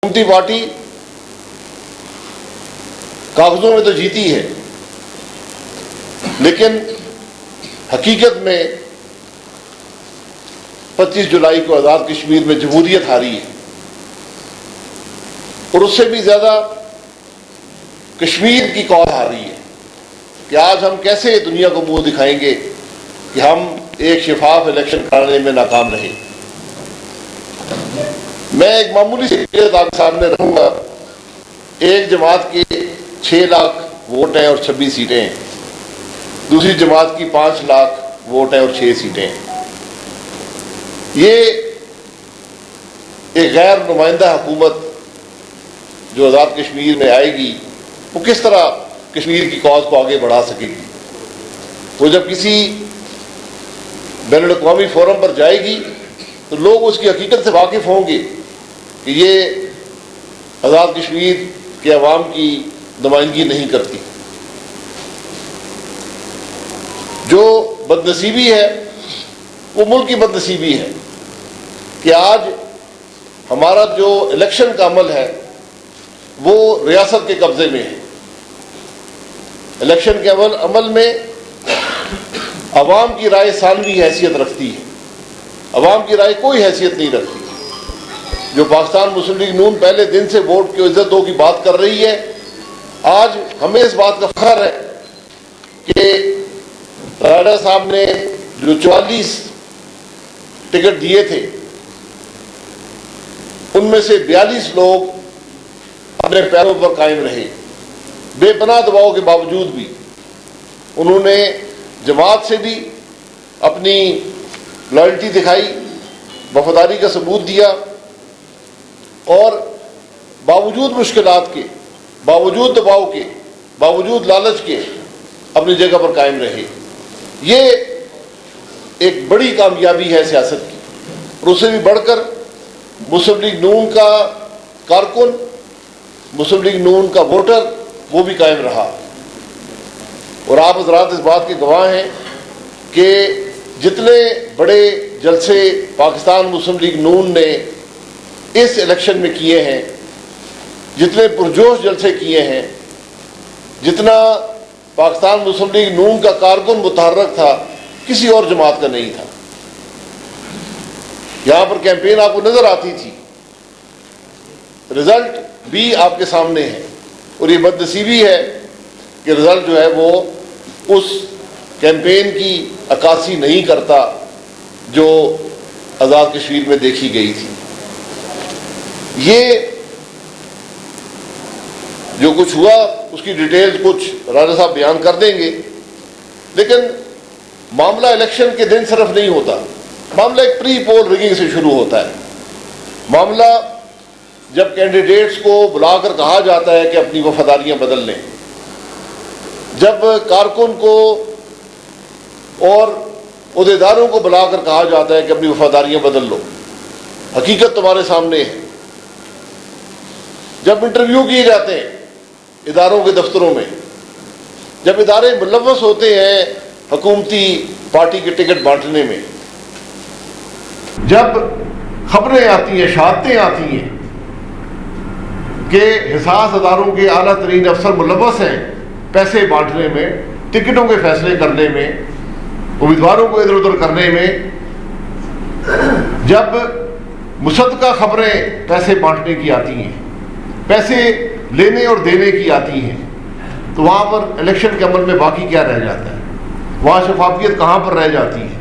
हुकूमती पार्टी कागजों में तो जीती है, लेकिन हकीकत में 25 जुलाई को आज़ाद कश्मीर में जमहूरियत हारी है। और उससे भी ज़्यादा कश्मीर की कौम हारी है कि आज हम कैसे दुनिया को मुंह दिखाएंगे कि हम एक शफाफ इलेक्शन कराने में नाकाम रहे। मैं एक मामूली सी फिगर आपके सामने रखूंगा। एक जमात के 6 लाख वोट हैं और 26 सीटें हैं, दूसरी जमात की 5 लाख वोट हैं और 6 सीटें हैं। ये एक गैर नुमाइंदा हुकूमत जो आज़ाद कश्मीर में आएगी वो किस तरह कश्मीर की कौज को आगे बढ़ा सकेगी। वो जब किसी बैनुल-अक़वामी फोरम पर जाएगी तो लोग उसकी हकीकत से वाकिफ होंगे कि ये आज़ाद कश्मीर के अवाम की नुमाइंदगी नहीं करती। जो बदनसीबी है वो मुल्क की बदनसीबी है कि आज हमारा जो इलेक्शन का अमल है वो रियासत के कब्जे में है। इलेक्शन के अमल में अवाम की राय सानवी हैसियत रखती है, अवाम की राय कोई हैसियत नहीं रखती। जो पाकिस्तान मुस्लिम लीग नून पहले दिन से वोट की इज्जतों की बात कर रही है, आज हमें इस बात का फख्र है कि राणा साहब ने जो 44 टिकट दिए थे उनमें से 42 लोग अपने पैरों पर कायम रहे। बेपनाह दबाव के बावजूद भी उन्होंने जमात से भी अपनी लॉयल्टी दिखाई, वफादारी का सबूत दिया और बावजूद मुश्किलात के, बावजूद दबाव के, बावजूद लालच के अपनी जगह पर कायम रहे। ये एक बड़ी कामयाबी है सियासत की। और उससे भी बढ़कर मुस्लिम लीग नून का कारकुन, मुस्लिम लीग नून का वोटर वो भी कायम रहा। और आप हज़रात इस बात के गवाह हैं कि जितने बड़े जलसे पाकिस्तान मुस्लिम लीग नून ने इस इलेक्शन में किए हैं, जितने पुरजोश जलसे किए हैं, जितना पाकिस्तान मुस्लिम लीग नून का कारकुन मुतहर्रक था, किसी और जमात का नहीं था। यहां पर कैंपेन आपको नजर आती थी, रिजल्ट भी आपके सामने है। और ये बदनसीबी है कि रिजल्ट जो है वो उस कैंपेन की अक्कासी नहीं करता जो आज़ाद कश्मीर में देखी गई थी। ये जो कुछ हुआ उसकी डिटेल्स कुछ राणा साहब बयान कर देंगे, लेकिन मामला इलेक्शन के दिन सिर्फ नहीं होता। मामला एक प्री पोल रिगिंग से शुरू होता है। मामला जब कैंडिडेट्स को बुलाकर कहा जाता है कि अपनी वफादारियां बदल लें, जब कारकुन को और उहदेदारों को बुलाकर कहा जाता है कि अपनी वफादारियां बदल लो, हकीकत तुम्हारे सामने है। जब इंटरव्यू किए जाते हैं इदारों के दफ्तरों में, जब इदारे मुलव्वस होते हैं हुकूमती पार्टी के टिकट बांटने में, जब खबरें आती हैं, शहादतें आती हैं कि हिसास अदारों के आला तरीन अफसर मुलव्वस हैं पैसे बांटने में, टिकटों के फैसले करने में, उम्मीदवारों को इधर उधर करने में, जब मुसद्दका खबरें पैसे बांटने की आती हैं, पैसे लेने और देने की आती हैं, तो वहाँ पर इलेक्शन के अमल में बाकी क्या रह जाता है? वहाँ शफाफियत कहाँ पर रह जाती है?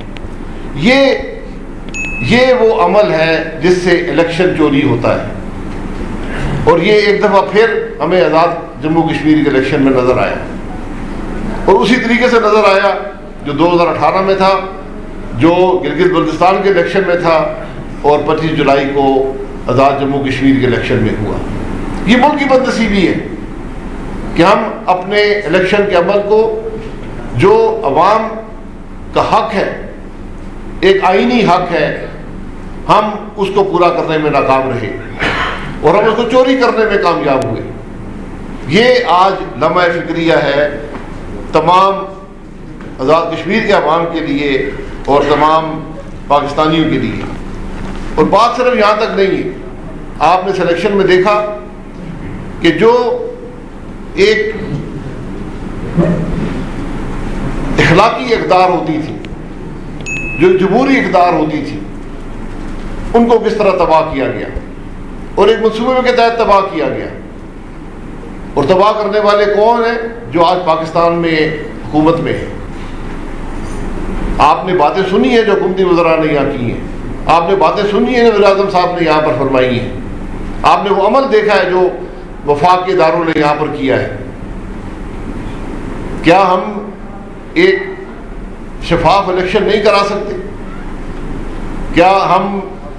ये वो अमल है जिससे इलेक्शन चोरी होता है। और ये एक दफ़ा फिर हमें आज़ाद जम्मू कश्मीर के इलेक्शन में नज़र आया। और उसी तरीके से नज़र आया जो 2018 में था, जो गिलगित बल्तिस्तान के इलेक्शन में था और 25 जुलाई को आज़ाद जम्मू कश्मीर के इलेक्शन में हुआ। ये मुल्क की बदनसीबी है कि हम अपने इलेक्शन के अमल को, जो अवाम का हक है, एक आईनी हक है, हम उसको पूरा करने में नाकाम रहे और हम उसको चोरी करने में कामयाब हुए। ये आज लम्हा फिक्रिया है तमाम आज़ाद कश्मीर के अवाम के लिए और तमाम पाकिस्तानियों के लिए। और बात सिर्फ यहाँ तक नहीं है, आपने सिलेक्शन में देखा कि जो एक इखलाकी इक़दार होती थी, जो जमहूरी इक़दार होती थी, उनको किस तरह तबाह किया गया और एक मंसूबे के तहत तबाह किया गया। और तबाह करने वाले कौन हैं? जो आज पाकिस्तान में हुकूमत में है। आपने बातें सुनी है जो हुकूमती वज़रा ने यहाँ की हैं, आपने बातें सुनी है जो वज़ीर आज़म साहब ने यहाँ पर फरमाई हैं, आपने वो अमल देखा है जो वफाक के इदारों ने यहाँ पर किया है। क्या हम एक शफाफ इलेक्शन नहीं करा सकते? क्या हम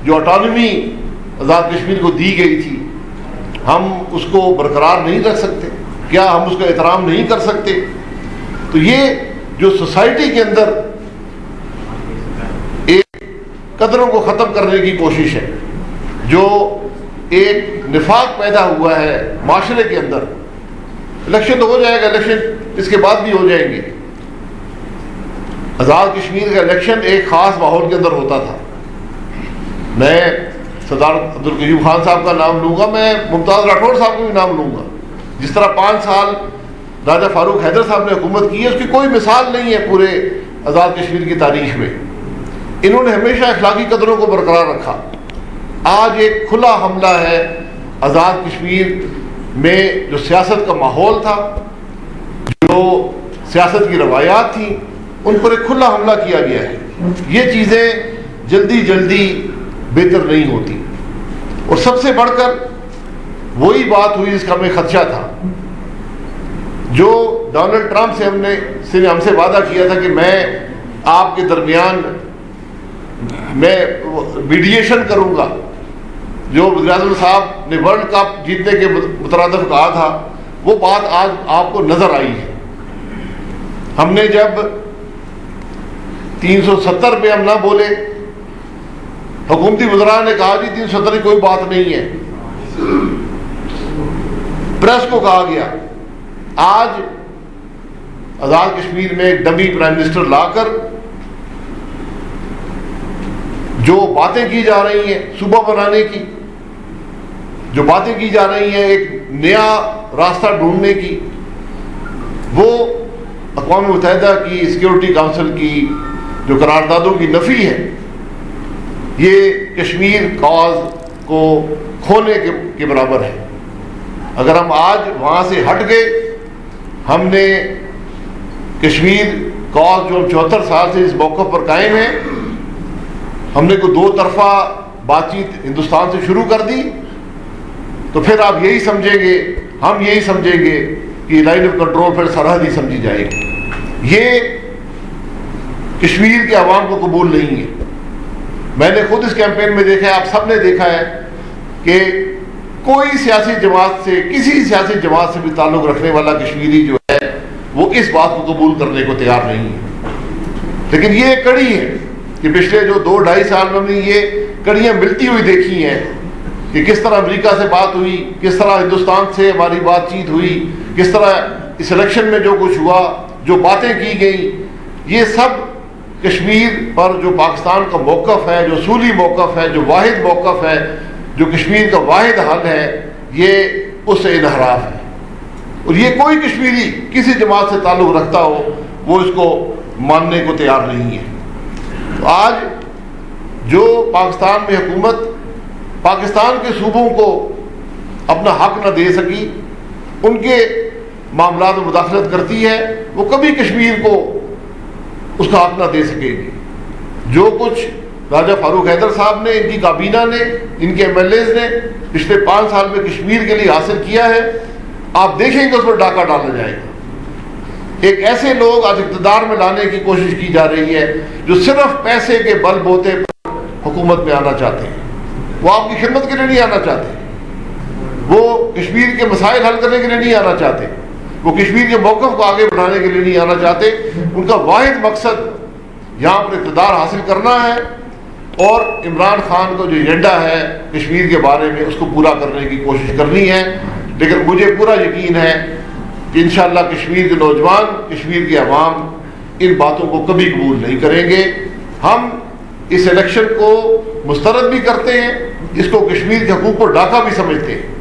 जो ऑटोनॉमी आज़ाद कश्मीर को दी गई थी, हम उसको बरकरार नहीं रख सकते? क्या हम उसका एहतराम नहीं कर सकते? तो ये जो सोसाइटी के अंदर एक कदरों को ख़त्म करने की कोशिश है, जो एक निफाक पैदा हुआ है माशरे के अंदर। इलेक्शन तो हो जाएगा, इलेक्शन इसके बाद भी हो जाएंगे। आज़ाद कश्मीर का इलेक्शन एक ख़ास माहौल के अंदर होता था। मैं सरदार अब्दुल कयूम खान साहब का नाम लूँगा, मैं मुमताज़ राठौर साहब का भी नाम लूँगा। जिस तरह 5 साल राजा फारूक हैदर साहब ने हुकूमत की है, उसकी कोई मिसाल नहीं है पूरे आज़ाद कश्मीर की तारीख में। इन्होंने हमेशा अखलाकी कदरों को बरकरार रखा। आज एक खुला हमला है आज़ाद कश्मीर में। जो सियासत का माहौल था, जो सियासत की रवायात थी, उन पर एक खुला हमला किया गया है। ये चीज़ें जल्दी जल्दी बेहतर नहीं होती। और सबसे बढ़कर वही बात हुई जिसका हमें खदशा था, जो डोनाल्ड ट्रंप से हमसे वादा किया था कि मैं आपके दरमियान मैं मीडिएशन करूंगा। जो वज़ीर आज़म साहब ने वर्ल्ड कप जीतने के मुतरादिफ कहा था, वो बात आज आपको नजर आई है। हमने जब 370 पे हम ना बोले, हुकूमती वज़रा ने कहा जी 370 की कोई बात नहीं है, प्रेस को कहा गया। आज आज़ाद कश्मीर में एक डमी प्राइम मिनिस्टर लाकर जो बातें की जा रही हैं सूबा बनाने की, जो बातें की जा रही हैं एक नया रास्ता ढूंढने की, वो अक़वाम मुत्तहिदा की सिक्योरिटी काउंसिल की जो करारदादों की नफ़ी है, ये कश्मीर कॉज को खोने के बराबर है। अगर हम आज वहाँ से हट गए, हमने कश्मीर कॉज जो 74 साल से इस मौक़िफ़ पर कायम है, हमने को 2 तरफ़ा बातचीत हिंदुस्तान से शुरू कर दी, तो फिर आप यही समझेंगे, हम यही समझेंगे कि लाइन ऑफ कंट्रोल फिर सरहद ही समझी जाएगी। ये कश्मीर के अवाम को कबूल नहीं है। मैंने खुद इस कैंपेन में देखा है, आप सब ने देखा है कि कोई सियासी जमात से, किसी सियासी जमात से भी ताल्लुक़ रखने वाला कश्मीरी जो है वो इस बात को कबूल करने को तैयार नहीं है। लेकिन ये कड़ी है कि पिछले जो 2-2.5 साल में हमने ये कड़ियाँ मिलती हुई देखी हैं कि किस तरह अमेरिका से बात हुई, किस तरह हिंदुस्तान से हमारी बातचीत हुई, किस तरह इस इलेक्शन में जो कुछ हुआ, जो बातें की गई, ये सब कश्मीर पर जो पाकिस्तान का मौक़िफ़ है, जो असूली मौक़िफ़ है, जो वाहिद मौक़िफ़ है, जो कश्मीर का वाहिद हल है, ये उससे इनहराफ है। और ये कोई कश्मीरी किसी जमात से ताल्लुक़ रखता हो, वो इसको मानने को तैयार नहीं है। तो आज जो पाकिस्तान में हुकूमत पाकिस्तान के सूबों को अपना हक न दे सकी, उनके मामलात में मुदाखलत करती है, वो कभी कश्मीर को उसका हक न दे सकेगी। जो कुछ राजा फारूक हैदर साहब ने, इनकी काबीना ने, इनके MLAs ने पिछले 5 साल में कश्मीर के लिए हासिल किया है, आप देखेंगे उस पर डाका डाला जाएगा। एक ऐसे लोग आज इक़्तिदार में लाने की कोशिश की जा रही है जो सिर्फ पैसे के बलबूते पर हुकूमत में आना चाहते हैं। वो आपकी खिदमत के लिए नहीं आना चाहते, वो कश्मीर के मसाइल हल करने के लिए नहीं आना चाहते, वो कश्मीर के मौक़िफ़ को आगे बढ़ाने के लिए नहीं आना चाहते। उनका वाहिद मकसद यहाँ पर इक़्तिदार हासिल करना है और इमरान खान का जो एजेंडा है कश्मीर के बारे में, उसको पूरा करने की कोशिश करनी है। लेकिन मुझे पूरा यकीन है कि इंशाअल्लाह कश्मीर के नौजवान, कश्मीर के अवाम इन बातों को कभी कबूल नहीं करेंगे। हम इस इलेक्शन को मुस्तरद भी करते हैं इसको कश्मीर के हकूक़ पर डाका भी समझते हैं।